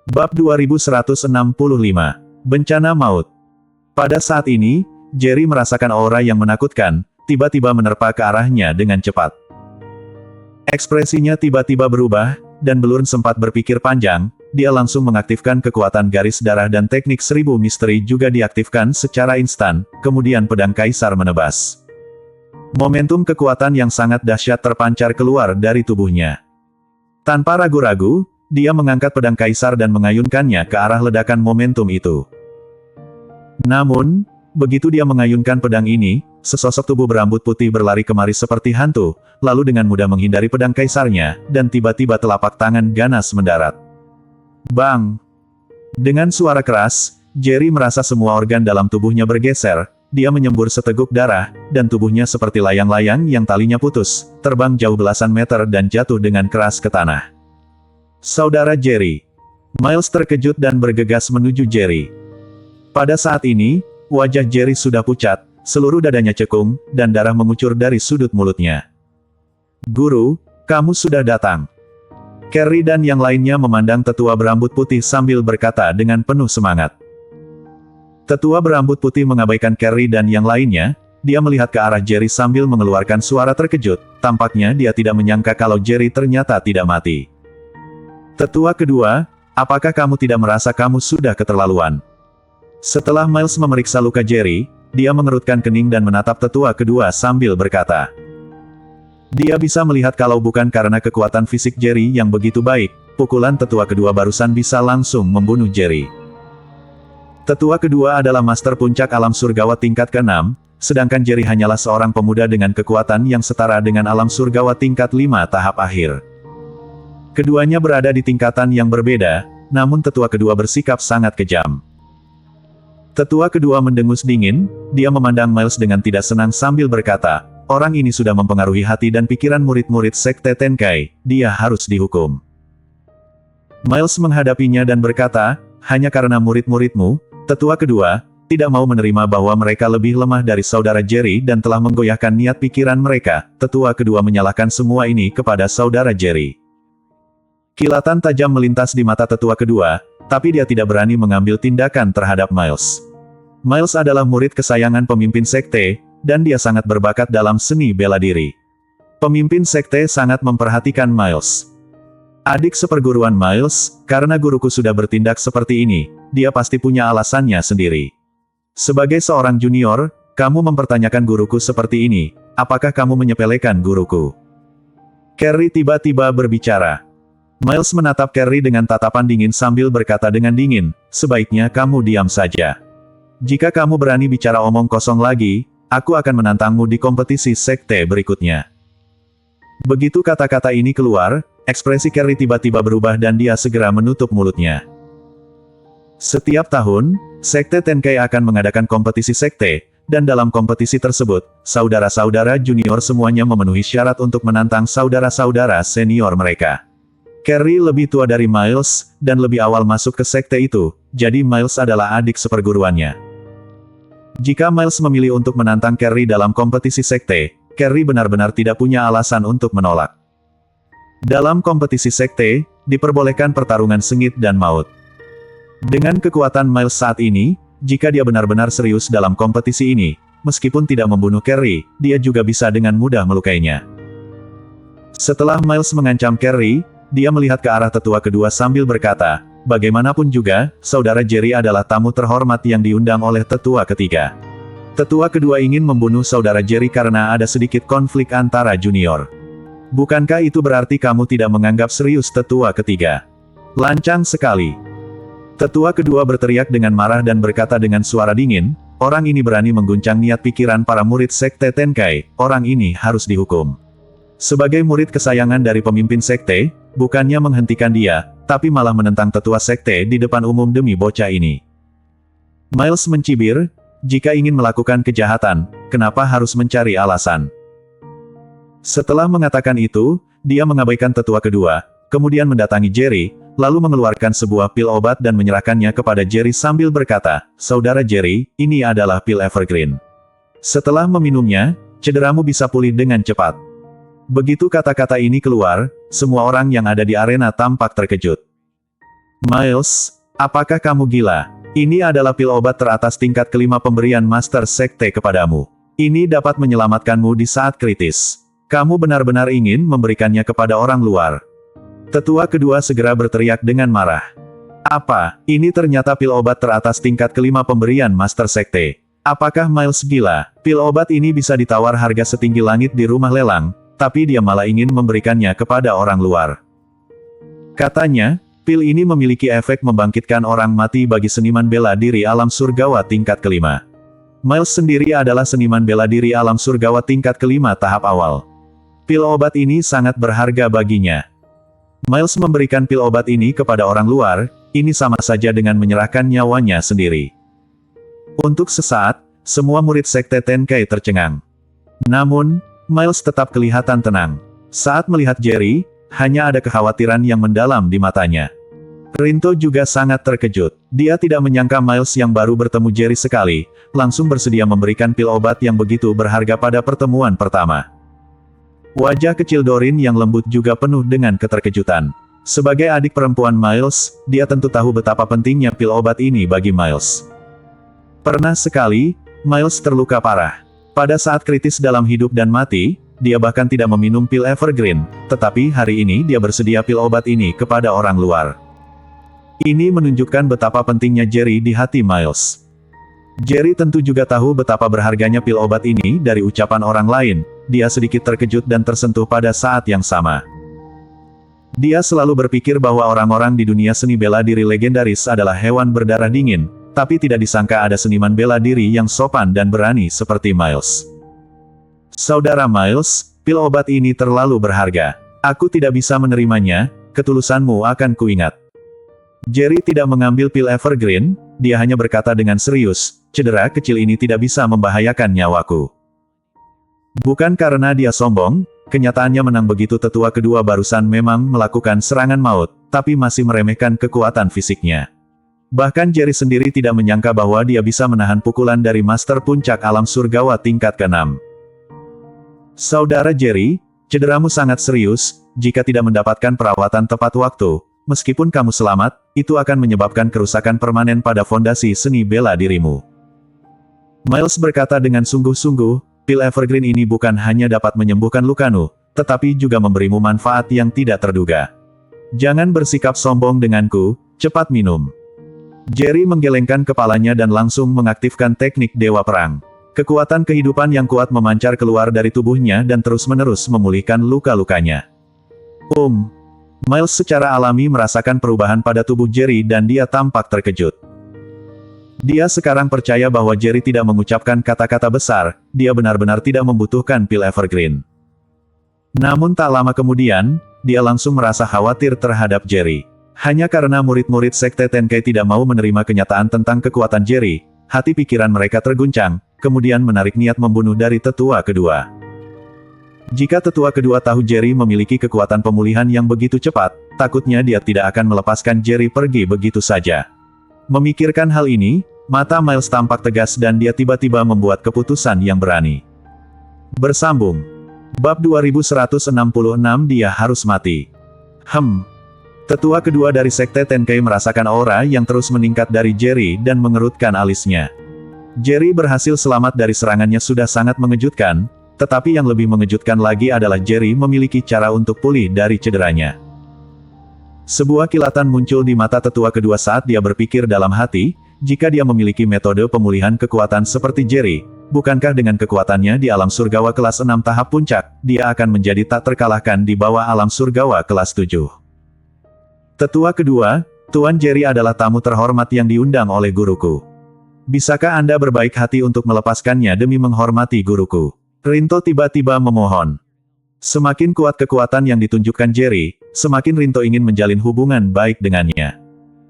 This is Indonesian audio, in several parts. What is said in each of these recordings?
Bab 2165. Bencana Maut. Pada saat ini, Jerry merasakan aura yang menakutkan, tiba-tiba menerpa ke arahnya dengan cepat. Ekspresinya tiba-tiba berubah, dan Belurn sempat berpikir panjang, dia langsung mengaktifkan kekuatan garis darah dan teknik 1000 misteri juga diaktifkan secara instan, kemudian pedang kaisar menebas. Momentum kekuatan yang sangat dahsyat terpancar keluar dari tubuhnya. Tanpa ragu-ragu, dia mengangkat pedang kaisar dan mengayunkannya ke arah ledakan momentum itu. Namun, begitu dia mengayunkan pedang ini, sesosok tubuh berambut putih berlari kemari seperti hantu, lalu dengan mudah menghindari pedang kaisarnya, dan tiba-tiba telapak tangan ganas mendarat. Bang! Dengan suara keras, Jerry merasa semua organ dalam tubuhnya bergeser, dia menyembur seteguk darah, dan tubuhnya seperti layang-layang yang talinya putus, terbang jauh belasan meter dan jatuh dengan keras ke tanah. Saudara Jerry. Miles terkejut dan bergegas menuju Jerry. Pada saat ini, wajah Jerry sudah pucat, seluruh dadanya cekung, dan darah mengucur dari sudut mulutnya. Guru, kamu sudah datang. Carrie dan yang lainnya memandang tetua berambut putih sambil berkata dengan penuh semangat. Tetua berambut putih mengabaikan Carrie dan yang lainnya, dia melihat ke arah Jerry sambil mengeluarkan suara terkejut, tampaknya dia tidak menyangka kalau Jerry ternyata tidak mati. Tetua kedua, apakah kamu tidak merasa kamu sudah keterlaluan? Setelah Miles memeriksa luka Jerry, dia mengerutkan kening dan menatap tetua kedua sambil berkata. Dia bisa melihat kalau bukan karena kekuatan fisik Jerry yang begitu baik, pukulan tetua kedua barusan bisa langsung membunuh Jerry. Tetua kedua adalah master puncak alam surgawa tingkat ke-6, sedangkan Jerry hanyalah seorang pemuda dengan kekuatan yang setara dengan alam surgawa tingkat 5 tahap akhir. Keduanya berada di tingkatan yang berbeda, namun tetua kedua bersikap sangat kejam. Tetua kedua mendengus dingin, dia memandang Miles dengan tidak senang sambil berkata, orang ini sudah mempengaruhi hati dan pikiran murid-murid Sekte Tenkai, dia harus dihukum. Miles menghadapinya dan berkata, hanya karena murid-muridmu, tetua kedua, tidak mau menerima bahwa mereka lebih lemah dari saudara Jerry dan telah menggoyahkan niat pikiran mereka, tetua kedua menyalahkan semua ini kepada saudara Jerry. Kilatan tajam melintas di mata tetua kedua, tapi dia tidak berani mengambil tindakan terhadap Miles. Miles adalah murid kesayangan pemimpin sekte, dan dia sangat berbakat dalam seni bela diri. Pemimpin sekte sangat memperhatikan Miles. Adik seperguruan Miles, karena guruku sudah bertindak seperti ini, dia pasti punya alasannya sendiri. Sebagai seorang junior, kamu mempertanyakan guruku seperti ini, apakah kamu menyepelekan guruku? Carrie tiba-tiba berbicara. Miles menatap Carrie dengan tatapan dingin sambil berkata dengan dingin, sebaiknya kamu diam saja. Jika kamu berani bicara omong kosong lagi, aku akan menantangmu di kompetisi sekte berikutnya. Begitu kata-kata ini keluar, ekspresi Carrie tiba-tiba berubah dan dia segera menutup mulutnya. Setiap tahun, Sekte Tenkai akan mengadakan kompetisi sekte, dan dalam kompetisi tersebut, saudara-saudara junior semuanya memenuhi syarat untuk menantang saudara-saudara senior mereka. Carrie lebih tua dari Miles, dan lebih awal masuk ke sekte itu, jadi Miles adalah adik seperguruannya. Jika Miles memilih untuk menantang Carrie dalam kompetisi sekte, Carrie benar-benar tidak punya alasan untuk menolak. Dalam kompetisi sekte, diperbolehkan pertarungan sengit dan maut. Dengan kekuatan Miles saat ini, jika dia benar-benar serius dalam kompetisi ini, meskipun tidak membunuh Carrie, dia juga bisa dengan mudah melukainya. Setelah Miles mengancam Carrie, dia melihat ke arah tetua kedua sambil berkata, bagaimanapun juga, saudara Jerry adalah tamu terhormat yang diundang oleh tetua ketiga. Tetua kedua ingin membunuh saudara Jerry karena ada sedikit konflik antara junior. Bukankah itu berarti kamu tidak menganggap serius tetua ketiga? Lancang sekali. Tetua kedua berteriak dengan marah dan berkata dengan suara dingin, orang ini berani mengguncang niat pikiran para murid Sekte Tenkai, orang ini harus dihukum. Sebagai murid kesayangan dari pemimpin sekte, bukannya menghentikan dia, tapi malah menentang tetua sekte di depan umum demi bocah ini. Miles mencibir, jika ingin melakukan kejahatan, kenapa harus mencari alasan? Setelah mengatakan itu, dia mengabaikan tetua kedua, kemudian mendatangi Jerry, lalu mengeluarkan sebuah pil obat dan menyerahkannya kepada Jerry sambil berkata, saudara Jerry, ini adalah pil Evergreen. Setelah meminumnya, cederamu bisa pulih dengan cepat. Begitu kata-kata ini keluar, semua orang yang ada di arena tampak terkejut. Miles, apakah kamu gila? Ini adalah pil obat teratas tingkat kelima pemberian Master Sekte kepadamu. Ini dapat menyelamatkanmu di saat kritis. Kamu benar-benar ingin memberikannya kepada orang luar. Tetua kedua segera berteriak dengan marah. Apa, ini ternyata pil obat teratas tingkat kelima pemberian Master Sekte. Apakah Miles gila? Pil obat ini bisa ditawar harga setinggi langit di rumah lelang, tapi dia malah ingin memberikannya kepada orang luar. Katanya, pil ini memiliki efek membangkitkan orang mati bagi seniman bela diri alam surgawa tingkat kelima. Miles sendiri adalah seniman bela diri alam surgawa tingkat kelima tahap awal. Pil obat ini sangat berharga baginya. Miles memberikan pil obat ini kepada orang luar, ini sama saja dengan menyerahkan nyawanya sendiri. Untuk sesaat, semua murid Sekte Tenkai tercengang. Namun, Miles tetap kelihatan tenang. Saat melihat Jerry, hanya ada kekhawatiran yang mendalam di matanya. Rinto juga sangat terkejut. Dia tidak menyangka Miles yang baru bertemu Jerry sekali, langsung bersedia memberikan pil obat yang begitu berharga pada pertemuan pertama. Wajah kecil Doreen yang lembut juga penuh dengan keterkejutan. Sebagai adik perempuan Miles, dia tentu tahu betapa pentingnya pil obat ini bagi Miles. Pernah sekali, Miles terluka parah. Pada saat kritis dalam hidup dan mati, dia bahkan tidak meminum pil Evergreen, tetapi hari ini dia bersedia pil obat ini kepada orang luar. Ini menunjukkan betapa pentingnya Jerry di hati Miles. Jerry tentu juga tahu betapa berharganya pil obat ini dari ucapan orang lain, dia sedikit terkejut dan tersentuh pada saat yang sama. Dia selalu berpikir bahwa orang-orang di dunia seni bela diri legendaris adalah hewan berdarah dingin, tapi tidak disangka ada seniman bela diri yang sopan dan berani seperti Miles. Saudara Miles, pil obat ini terlalu berharga. Aku tidak bisa menerimanya, ketulusanmu akan kuingat. Jerry tidak mengambil pil Evergreen, dia hanya berkata dengan serius, cedera kecil ini tidak bisa membahayakan nyawaku. Bukan karena dia sombong, kenyataannya menang begitu tetua kedua barusan memang melakukan serangan maut, tapi masih meremehkan kekuatan fisiknya. Bahkan Jerry sendiri tidak menyangka bahwa dia bisa menahan pukulan dari Master Puncak Alam Surgawa tingkat ke-6. Saudara Jerry, cederamu sangat serius, jika tidak mendapatkan perawatan tepat waktu, meskipun kamu selamat, itu akan menyebabkan kerusakan permanen pada fondasi seni bela dirimu. Miles berkata dengan sungguh-sungguh, pil Evergreen ini bukan hanya dapat menyembuhkan lukamu, tetapi juga memberimu manfaat yang tidak terduga. Jangan bersikap sombong denganku, cepat minum. Jerry menggelengkan kepalanya dan langsung mengaktifkan teknik Dewa Perang. Kekuatan kehidupan yang kuat memancar keluar dari tubuhnya dan terus-menerus memulihkan luka-lukanya. Miles secara alami merasakan perubahan pada tubuh Jerry dan dia tampak terkejut. Dia sekarang percaya bahwa Jerry tidak mengucapkan kata-kata besar, dia benar-benar tidak membutuhkan pil Evergreen. Namun tak lama kemudian, dia langsung merasa khawatir terhadap Jerry. Hanya karena murid-murid Sekte Tenkai tidak mau menerima kenyataan tentang kekuatan Jerry, hati pikiran mereka terguncang, kemudian menarik niat membunuh dari tetua kedua. Jika tetua kedua tahu Jerry memiliki kekuatan pemulihan yang begitu cepat, takutnya dia tidak akan melepaskan Jerry pergi begitu saja. Memikirkan hal ini, mata Miles tampak tegas dan dia tiba-tiba membuat keputusan yang berani. Bersambung. Bab 2166 dia harus mati. Tetua kedua dari Sekte Tenkai merasakan aura yang terus meningkat dari Jerry dan mengerutkan alisnya. Jerry berhasil selamat dari serangannya sudah sangat mengejutkan, tetapi yang lebih mengejutkan lagi adalah Jerry memiliki cara untuk pulih dari cederanya. Sebuah kilatan muncul di mata tetua kedua saat dia berpikir dalam hati, jika dia memiliki metode pemulihan kekuatan seperti Jerry, bukankah dengan kekuatannya di alam surgawa kelas 6 tahap puncak, dia akan menjadi tak terkalahkan di bawah alam surgawa kelas 7. Tetua kedua, Tuan Jerry adalah tamu terhormat yang diundang oleh guruku. Bisakah Anda berbaik hati untuk melepaskannya demi menghormati guruku? Rinto tiba-tiba memohon. Semakin kuat kekuatan yang ditunjukkan Jerry, semakin Rinto ingin menjalin hubungan baik dengannya.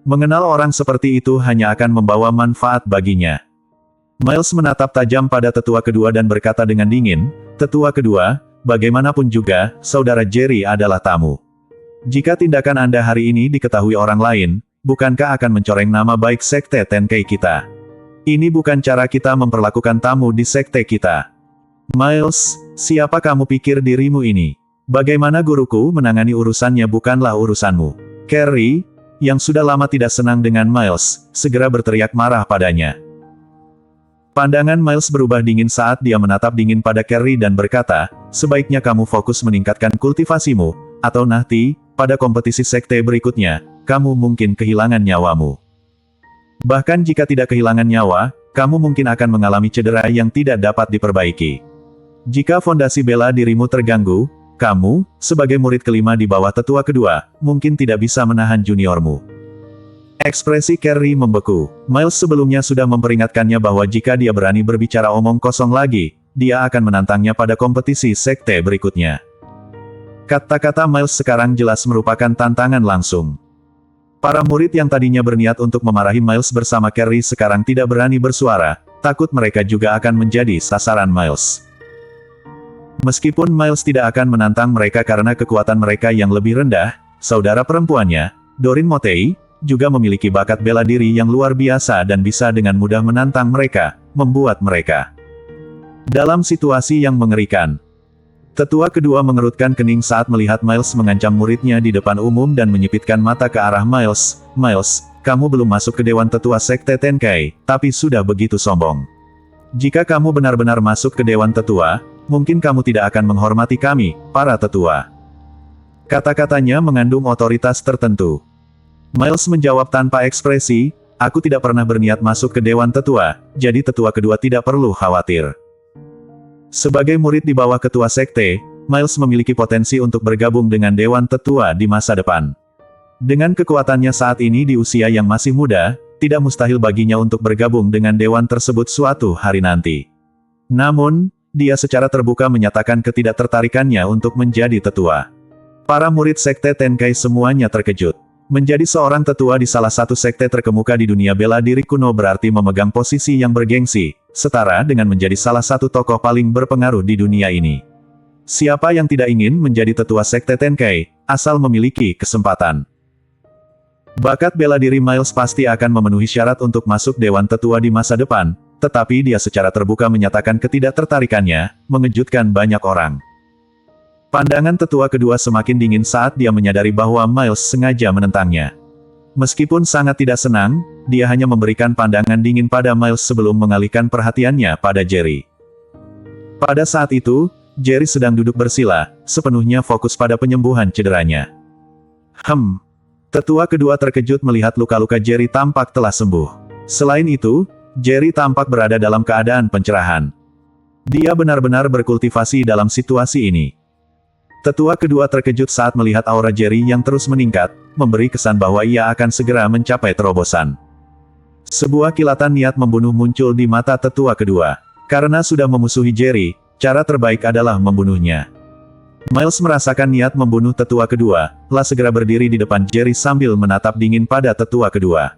Mengenal orang seperti itu hanya akan membawa manfaat baginya. Miles menatap tajam pada tetua kedua dan berkata dengan dingin, "Tetua kedua, bagaimanapun juga, saudara Jerry adalah tamu. Jika tindakan Anda hari ini diketahui orang lain, bukankah akan mencoreng nama baik Sekte Tenkai kita? Ini bukan cara kita memperlakukan tamu di sekte kita. Miles, siapa kamu pikir dirimu ini? Bagaimana guruku menangani urusannya bukanlah urusanmu. Carrie, yang sudah lama tidak senang dengan Miles, segera berteriak marah padanya. Pandangan Miles berubah dingin saat dia menatap dingin pada Carrie dan berkata, sebaiknya kamu fokus meningkatkan kultivasimu, atau nanti, pada kompetisi sekte berikutnya, kamu mungkin kehilangan nyawamu. Bahkan jika tidak kehilangan nyawa, kamu mungkin akan mengalami cedera yang tidak dapat diperbaiki. Jika fondasi bela dirimu terganggu, kamu, sebagai murid kelima di bawah tetua kedua, mungkin tidak bisa menahan juniormu. Ekspresi Carrie membeku. Miles sebelumnya sudah memperingatkannya bahwa jika dia berani berbicara omong kosong lagi, dia akan menantangnya pada kompetisi sekte berikutnya. Kata-kata Miles sekarang jelas merupakan tantangan langsung. Para murid yang tadinya berniat untuk memarahi Miles bersama Carrie sekarang tidak berani bersuara, takut mereka juga akan menjadi sasaran Miles. Meskipun Miles tidak akan menantang mereka karena kekuatan mereka yang lebih rendah, saudara perempuannya, Doreen Motei, juga memiliki bakat bela diri yang luar biasa dan bisa dengan mudah menantang mereka, membuat mereka dalam situasi yang mengerikan. Tetua kedua mengerutkan kening saat melihat Miles mengancam muridnya di depan umum dan menyipitkan mata ke arah Miles. Miles, kamu belum masuk ke Dewan Tetua Sekte Tenkai, tapi sudah begitu sombong. Jika kamu benar-benar masuk ke Dewan Tetua, mungkin kamu tidak akan menghormati kami, para tetua. Kata-katanya mengandung otoritas tertentu. Miles menjawab tanpa ekspresi, aku tidak pernah berniat masuk ke Dewan Tetua, jadi tetua kedua tidak perlu khawatir. Sebagai murid di bawah ketua sekte, Miles memiliki potensi untuk bergabung dengan Dewan Tetua di masa depan. Dengan kekuatannya saat ini di usia yang masih muda, tidak mustahil baginya untuk bergabung dengan Dewan tersebut suatu hari nanti. Namun, dia secara terbuka menyatakan ketidaktertarikannya untuk menjadi tetua. Para murid sekte Tenkai semuanya terkejut. Menjadi seorang tetua di salah satu sekte terkemuka di dunia bela diri kuno berarti memegang posisi yang bergengsi, setara dengan menjadi salah satu tokoh paling berpengaruh di dunia ini. Siapa yang tidak ingin menjadi tetua sekte Tenkai, asal memiliki kesempatan. Bakat bela diri Miles pasti akan memenuhi syarat untuk masuk Dewan Tetua di masa depan, tetapi dia secara terbuka menyatakan ketidaktertarikannya, mengejutkan banyak orang. Pandangan tetua kedua semakin dingin saat dia menyadari bahwa Miles sengaja menentangnya. Meskipun sangat tidak senang, dia hanya memberikan pandangan dingin pada Miles sebelum mengalihkan perhatiannya pada Jerry. Pada saat itu, Jerry sedang duduk bersila, sepenuhnya fokus pada penyembuhan cederanya. Tetua kedua terkejut melihat luka-luka Jerry tampak telah sembuh. Selain itu, Jerry tampak berada dalam keadaan pencerahan. Dia benar-benar berkultivasi dalam situasi ini. Tetua kedua terkejut saat melihat aura Jerry yang terus meningkat, memberi kesan bahwa ia akan segera mencapai terobosan. Sebuah kilatan niat membunuh muncul di mata tetua kedua. Karena sudah memusuhi Jerry, cara terbaik adalah membunuhnya. Miles merasakan niat membunuh tetua kedua, lalu segera berdiri di depan Jerry sambil menatap dingin pada tetua kedua.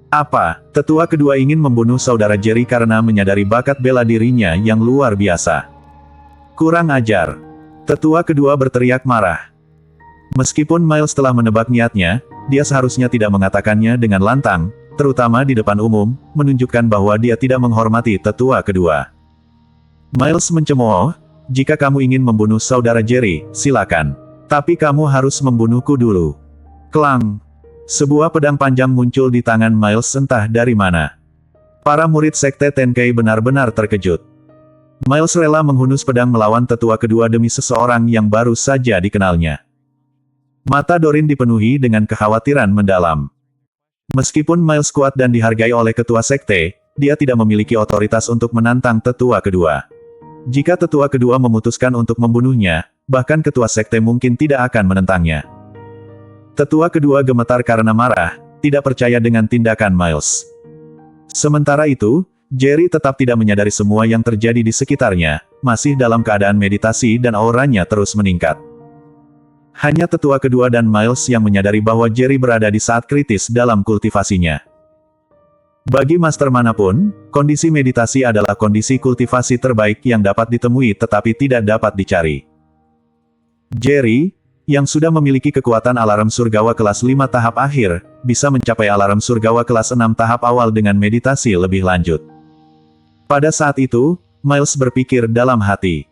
Apa? Tetua kedua ingin membunuh saudara Jerry karena menyadari bakat bela dirinya yang luar biasa. Kurang ajar. Tetua kedua berteriak marah. Meskipun Miles telah menebak niatnya, dia seharusnya tidak mengatakannya dengan lantang, terutama di depan umum, menunjukkan bahwa dia tidak menghormati tetua kedua. Miles mencemooh, jika kamu ingin membunuh saudara Jerry, silakan. Tapi kamu harus membunuhku dulu. Klang! Sebuah pedang panjang muncul di tangan Miles entah dari mana. Para murid sekte Tenkai benar-benar terkejut. Miles rela menghunus pedang melawan tetua kedua demi seseorang yang baru saja dikenalnya. Mata Doreen dipenuhi dengan kekhawatiran mendalam. Meskipun Miles kuat dan dihargai oleh ketua sekte, dia tidak memiliki otoritas untuk menantang tetua kedua. Jika tetua kedua memutuskan untuk membunuhnya, bahkan ketua sekte mungkin tidak akan menentangnya. Tetua kedua gemetar karena marah, tidak percaya dengan tindakan Miles. Sementara itu, Jerry tetap tidak menyadari semua yang terjadi di sekitarnya, masih dalam keadaan meditasi dan auranya terus meningkat. Hanya tetua kedua dan Miles yang menyadari bahwa Jerry berada di saat kritis dalam kultivasinya. Bagi master manapun, kondisi meditasi adalah kondisi kultivasi terbaik yang dapat ditemui tetapi tidak dapat dicari. Jerry, yang sudah memiliki kekuatan alarm surgawa kelas 5 tahap akhir, bisa mencapai alarm surgawa kelas 6 tahap awal dengan meditasi lebih lanjut. Pada saat itu, Miles berpikir dalam hati.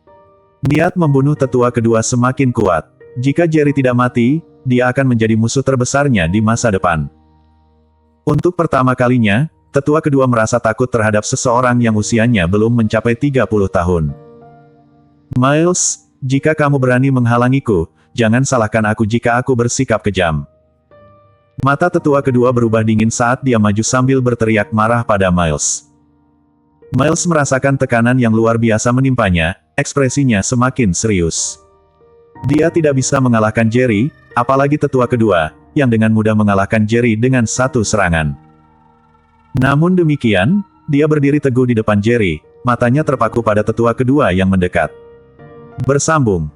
Niat membunuh tetua kedua semakin kuat. Jika Jerry tidak mati, dia akan menjadi musuh terbesarnya di masa depan. Untuk pertama kalinya, tetua kedua merasa takut terhadap seseorang yang usianya belum mencapai 30 tahun. Miles, jika kamu berani menghalangiku, jangan salahkan aku jika aku bersikap kejam. Mata tetua kedua berubah dingin saat dia maju sambil berteriak marah pada Miles. Miles merasakan tekanan yang luar biasa menimpanya, ekspresinya semakin serius. Dia tidak bisa mengalahkan Jerry, apalagi tetua kedua, yang dengan mudah mengalahkan Jerry dengan satu serangan. Namun demikian, dia berdiri teguh di depan Jerry, matanya terpaku pada tetua kedua yang mendekat. Bersambung.